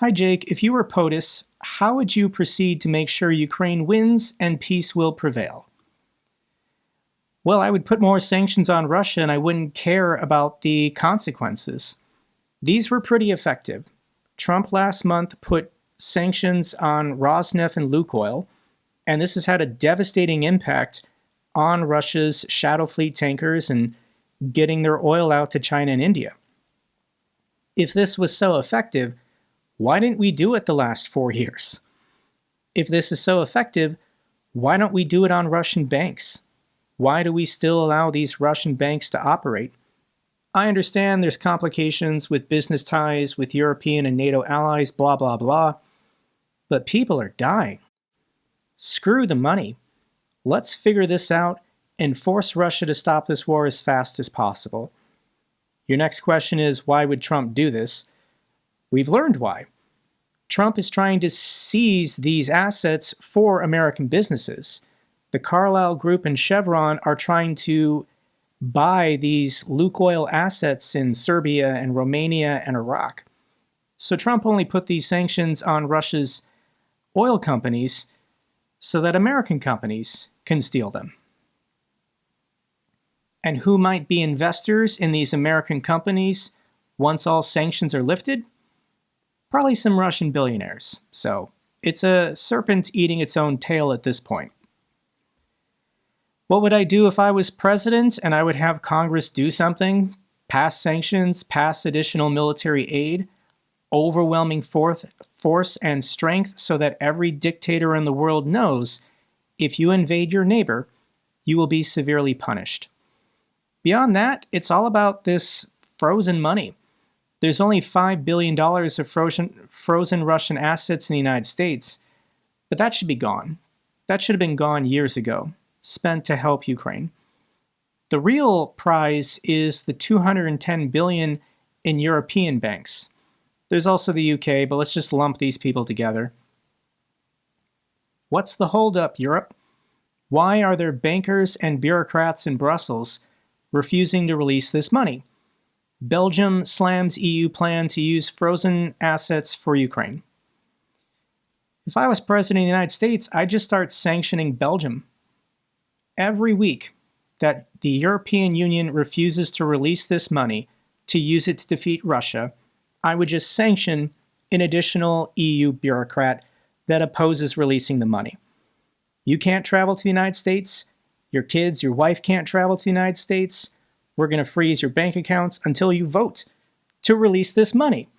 Hi Jake, if you were POTUS, how would you proceed to make sure Ukraine wins and peace will prevail? Well, I would put more sanctions on Russia and I wouldn't care about the consequences. These were pretty effective. Trump last month put sanctions on Rosneft and Lukoil, and this has had a devastating impact on Russia's Shadow Fleet tankers and getting their oil out to China and India. If this was so effective, why didn't we do it the last 4 years? If this is so effective, why don't we do it on Russian banks? Why do we still allow these Russian banks to operate? I understand there's complications with business ties with European and NATO allies, blah, blah, blah, but people are dying. Screw the money. Let's figure this out and force Russia to stop this war as fast as possible. Your next question is, why would Trump do this? We've learned why. Trump is trying to seize these assets for American businesses. The Carlyle Group and Chevron are trying to buy these Lukoil assets in Serbia and Romania and Iraq. So Trump only put these sanctions on Russia's oil companies so that American companies can steal them. And who might be investors in these American companies once all sanctions are lifted? Probably some Russian billionaires. So it's a serpent eating its own tail at this point. What would I do if I was president and I would have Congress do something? Pass sanctions, pass additional military aid, overwhelming force and strength so that every dictator in the world knows if you invade your neighbor, you will be severely punished. Beyond that, it's all about this frozen money. There's only $5 billion of frozen Russian assets in the United States, but that should be gone. That should have been gone years ago, spent to help Ukraine. The real prize is the $210 billion in European banks. There's also the UK, but let's just lump these people together. What's the holdup, Europe? Why are there bankers and bureaucrats in Brussels refusing to release this money? Belgium slams EU plan to use frozen assets for Ukraine. If I was president of the United States, I'd just start sanctioning Belgium. Every week that the European Union refuses to release this money to use it to defeat Russia, I would just sanction an additional EU bureaucrat that opposes releasing the money. You can't travel to the United States. Your kids, your wife can't travel to the United States. We're going to freeze your bank accounts until you vote to release this money.